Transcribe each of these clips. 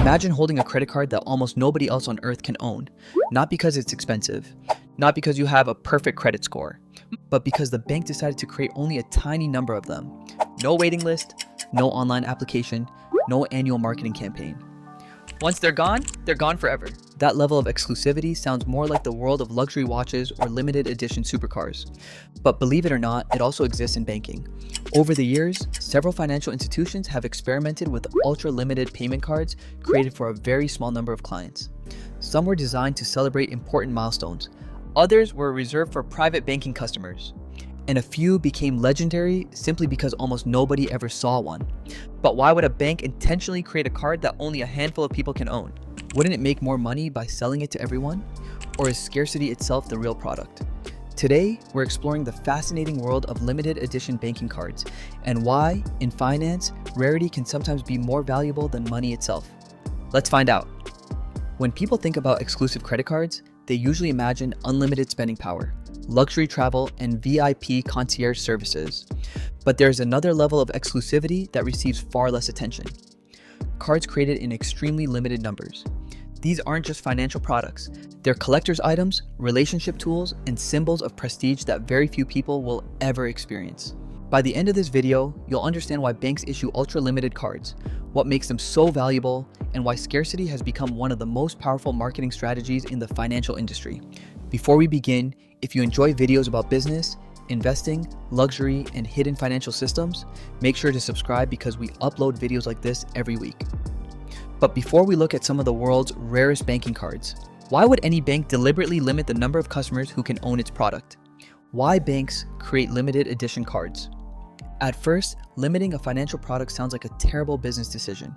Imagine holding a credit card that almost nobody else on earth can own, not because it's expensive, not because you have a perfect credit score, but because the bank decided to create only a tiny number of them. No waiting list, no online application, no annual marketing campaign. Once they're gone forever. That level of exclusivity sounds more like the world of luxury watches or limited edition supercars. But believe it or not, it also exists in banking. Over the years, several financial institutions have experimented with ultra-limited payment cards created for a very small number of clients. Some were designed to celebrate important milestones. Others were reserved for private banking customers. And a few became legendary simply because almost nobody ever saw one. But why would a bank intentionally create a card that only a handful of people can own? Wouldn't it make more money by selling it to everyone? Or is scarcity itself the real product? Today, we're exploring the fascinating world of limited edition banking cards and why, in finance, rarity can sometimes be more valuable than money itself. Let's find out. When people think about exclusive credit cards, they usually imagine unlimited spending power, luxury travel, and VIP concierge services. But there's another level of exclusivity that receives far less attention. Cards created in extremely limited numbers. These aren't just financial products. They're collector's items, relationship tools, and symbols of prestige that very few people will ever experience. By the end of this video, you'll understand why banks issue ultra-limited cards, what makes them so valuable, and why scarcity has become one of the most powerful marketing strategies in the financial industry. Before we begin, if you enjoy videos about business, investing, luxury, and hidden financial systems, make sure to subscribe because we upload videos like this every week. But before we look at some of the world's rarest banking cards, why would any bank deliberately limit the number of customers who can own its product? Why banks create limited edition cards? At first, limiting a financial product sounds like a terrible business decision.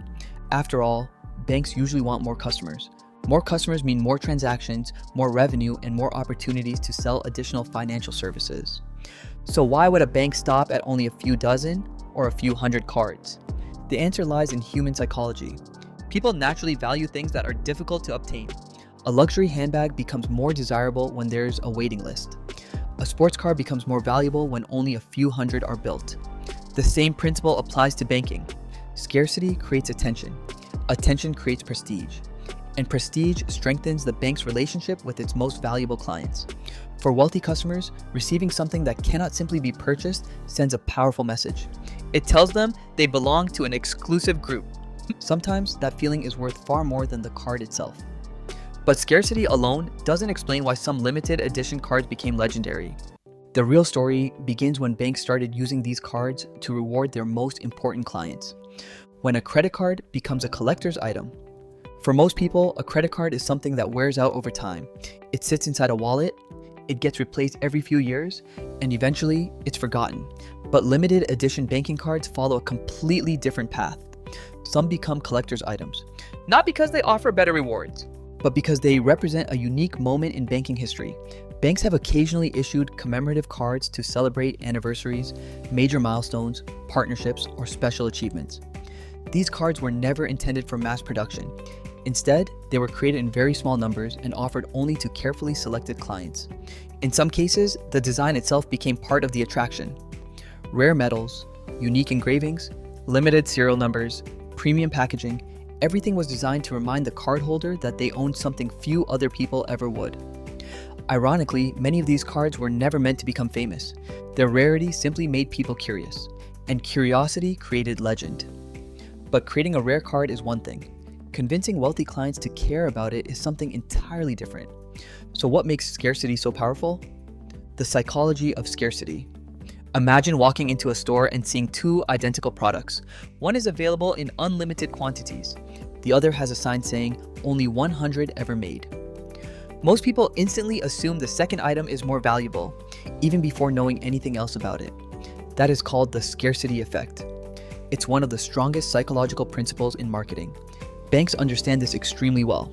After all, banks usually want more customers. More customers mean more transactions, more revenue, and more opportunities to sell additional financial services. So why would a bank stop at only a few dozen or a few hundred cards? The answer lies in human psychology. People naturally value things that are difficult to obtain. A luxury handbag becomes more desirable when there's a waiting list. A sports car becomes more valuable when only a few hundred are built. The same principle applies to banking. Scarcity creates attention. Attention creates prestige. And prestige strengthens the bank's relationship with its most valuable clients. For wealthy customers, receiving something that cannot simply be purchased sends a powerful message. It tells them they belong to an exclusive group. Sometimes that feeling is worth far more than the card itself. But scarcity alone doesn't explain why some limited edition cards became legendary. The real story begins when banks started using these cards to reward their most important clients. When a credit card becomes a collector's item. For most people, a credit card is something that wears out over time. It sits inside a wallet, it gets replaced every few years, and eventually it's forgotten. But limited edition banking cards follow a completely different path. Some become collector's items, not because they offer better rewards, but because they represent a unique moment in banking history. Banks have occasionally issued commemorative cards to celebrate anniversaries, major milestones, partnerships, or special achievements. These cards were never intended for mass production. Instead, they were created in very small numbers and offered only to carefully selected clients. In some cases, the design itself became part of the attraction. Rare metals, unique engravings, limited serial numbers, premium packaging, everything was designed to remind the cardholder that they owned something few other people ever would. Ironically, many of these cards were never meant to become famous. Their rarity simply made people curious, and curiosity created legend. But creating a rare card is one thing. Convincing wealthy clients to care about it is something entirely different. So what makes scarcity so powerful? The psychology of scarcity. Imagine walking into a store and seeing two identical products. One is available in unlimited quantities. The other has a sign saying, only 100 ever made. Most people instantly assume the second item is more valuable, even before knowing anything else about it. That is called the scarcity effect. It's one of the strongest psychological principles in marketing. Banks understand this extremely well.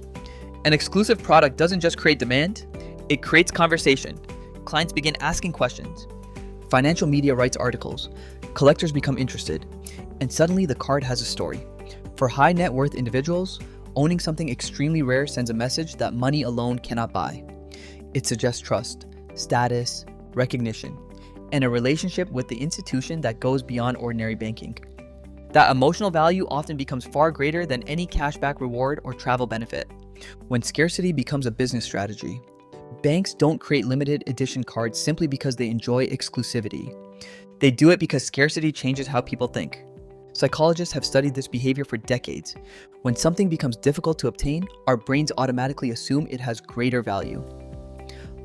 An exclusive product doesn't just create demand, it creates conversation. Clients begin asking questions. Financial media writes articles. Collectors become interested. And suddenly the card has a story. For high net worth individuals, owning something extremely rare sends a message that money alone cannot buy. It suggests trust, status, recognition, and a relationship with the institution that goes beyond ordinary banking. That emotional value often becomes far greater than any cashback reward or travel benefit. When scarcity becomes a business strategy, banks don't create limited edition cards simply because they enjoy exclusivity. They do it because scarcity changes how people think. Psychologists have studied this behavior for decades. When something becomes difficult to obtain, our brains automatically assume it has greater value.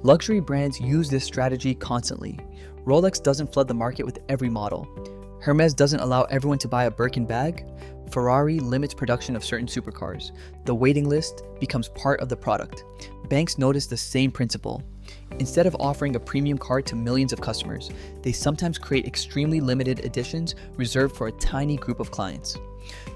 Luxury brands use this strategy constantly. Rolex doesn't flood the market with every model. Hermes doesn't allow everyone to buy a Birkin bag. Ferrari limits production of certain supercars. The waiting list becomes part of the product. Banks notice the same principle. Instead of offering a premium card to millions of customers, they sometimes create extremely limited editions reserved for a tiny group of clients.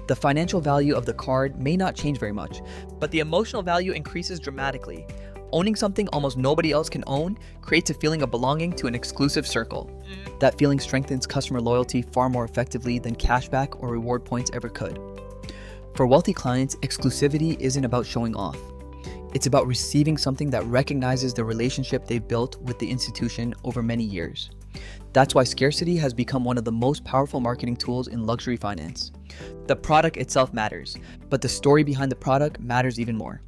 The financial value of the card may not change very much, but the emotional value increases dramatically. Owning something almost nobody else can own creates a feeling of belonging to an exclusive circle. That feeling strengthens customer loyalty far more effectively than cashback or reward points ever could. For wealthy clients, exclusivity isn't about showing off. It's about receiving something that recognizes the relationship they've built with the institution over many years. That's why scarcity has become one of the most powerful marketing tools in luxury finance. The product itself matters, but the story behind the product matters even more.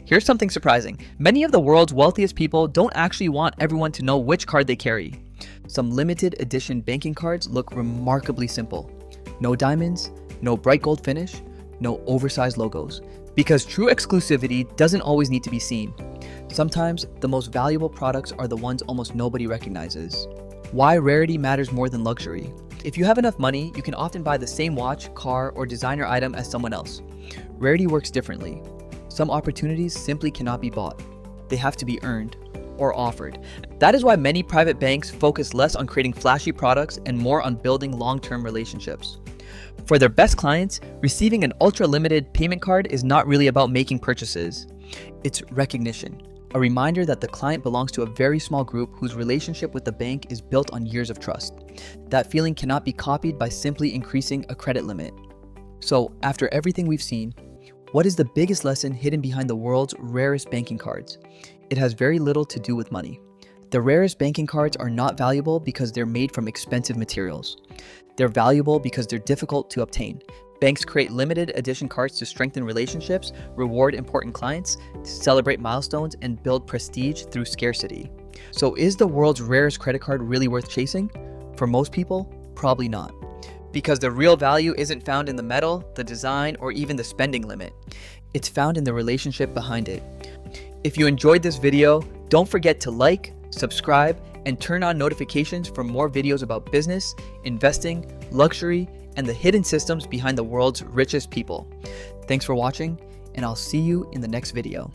Here's something surprising. Many of the world's wealthiest people don't actually want everyone to know which card they carry. Some limited edition banking cards look remarkably simple. No diamonds, no bright gold finish, no oversized logos. Because true exclusivity doesn't always need to be seen. Sometimes the most valuable products are the ones almost nobody recognizes. Why rarity matters more than luxury. If you have enough money, you can often buy the same watch, car, or designer item as someone else. Rarity works differently. Some opportunities simply cannot be bought. They have to be earned or offered. That is why many private banks focus less on creating flashy products and more on building long-term relationships. For their best clients, receiving an ultra-limited payment card is not really about making purchases. It's recognition, a reminder that the client belongs to a very small group whose relationship with the bank is built on years of trust. That feeling cannot be copied by simply increasing a credit limit. So, after everything we've seen, what is the biggest lesson hidden behind the world's rarest banking cards? It has very little to do with money. The rarest banking cards are not valuable because they're made from expensive materials. They're valuable because they're difficult to obtain. Banks create limited edition cards to strengthen relationships, reward important clients, celebrate milestones, and build prestige through scarcity. So is the world's rarest credit card really worth chasing? For most people, probably not. Because the real value isn't found in the metal, the design, or even the spending limit. It's found in the relationship behind it. If you enjoyed this video, don't forget to like, subscribe, and turn on notifications for more videos about business, investing, luxury, and the hidden systems behind the world's richest people. Thanks for watching, and I'll see you in the next video.